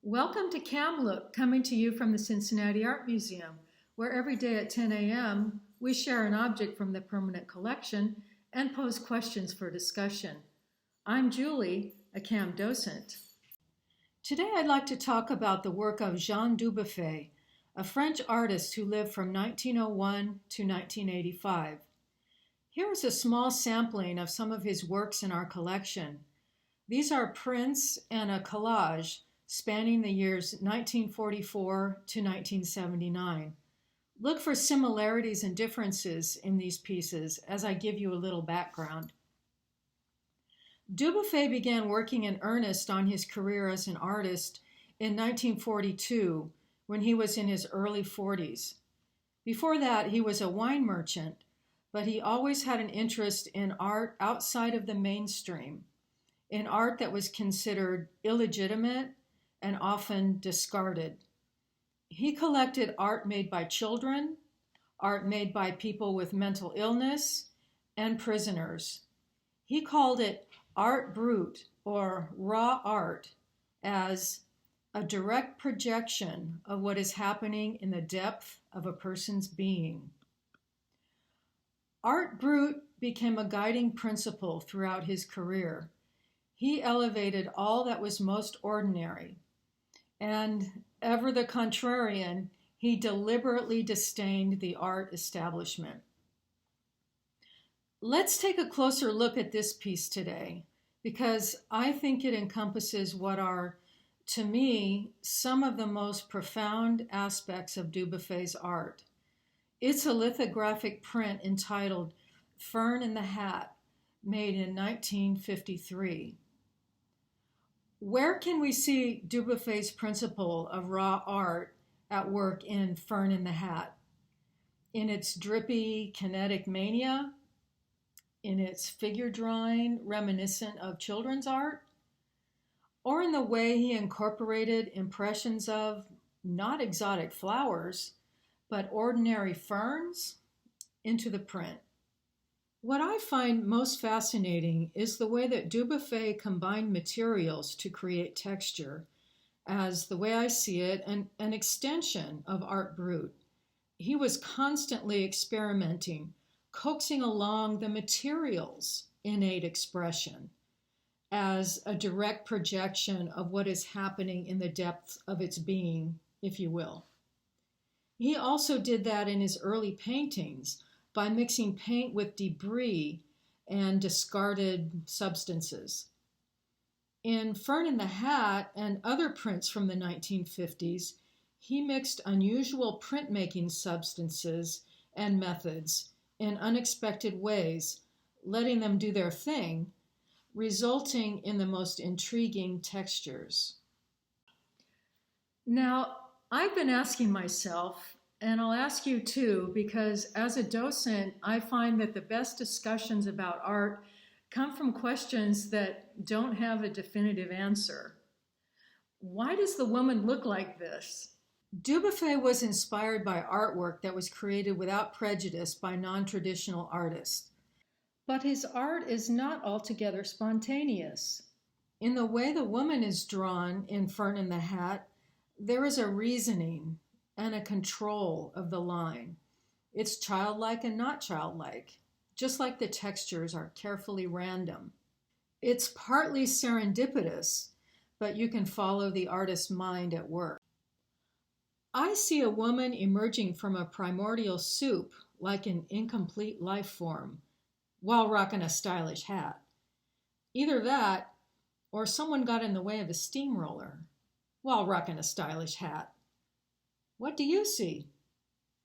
Welcome to CamLook, coming to you from the Cincinnati Art Museum, where every day at 10 a.m. we share an object from the permanent collection and pose questions for discussion. I'm Julie, a Cam docent. Today I'd like to talk about the work of Jean Dubuffet, a French artist who lived from 1901 to 1985. Here is a small sampling of some of his works in our collection. These are prints and a collage spanning the years 1944 to 1979. Look for similarities and differences in these pieces as I give you a little background. Dubuffet began working in earnest on his career as an artist in 1942 when he was in his early 40s. Before that, he was a wine merchant, but he always had an interest in art outside of the mainstream, in art that was considered illegitimate and often discarded. He collected art made by children, art made by people with mental illness, and prisoners. He called it art brut, or raw art, as a direct projection of what is happening in the depth of a person's being. Art brut became a guiding principle throughout his career. He elevated all that was most ordinary, and ever the contrarian, he deliberately disdained the art establishment. Let's take a closer look at this piece today, because I think it encompasses what are, to me, some of the most profound aspects of Dubuffet's art. It's a lithographic print entitled Fern in the Hat, made in 1953. Where can we see Dubuffet's principle of raw art at work in Fern in the Hat? In its drippy, kinetic mania? In its figure drawing reminiscent of children's art? Or in the way he incorporated impressions of not exotic flowers, but ordinary ferns into the print? What I find most fascinating is the way that Dubuffet combined materials to create texture as, the way I see it, an extension of art brut. He was constantly experimenting, coaxing along the material's innate expression as a direct projection of what is happening in the depth of its being, if you will. He also did that in his early paintings, by mixing paint with debris and discarded substances. In Fern in the Hat and other prints from the 1950s, he mixed unusual printmaking substances and methods in unexpected ways, letting them do their thing, resulting in the most intriguing textures. Now, I've been asking myself, and I'll ask you too, because as a docent, I find that the best discussions about art come from questions that don't have a definitive answer. Why does the woman look like this? Dubuffet was inspired by artwork that was created without prejudice by non-traditional artists. But his art is not altogether spontaneous. In the way the woman is drawn in Fern in the Hat, there is a reasoning and a control of the line. It's childlike and not childlike, just like the textures are carefully random. It's partly serendipitous, but you can follow the artist's mind at work. I see a woman emerging from a primordial soup like an incomplete life form while rocking a stylish hat. Either that, or someone got in the way of a steamroller while rocking a stylish hat. What do you see?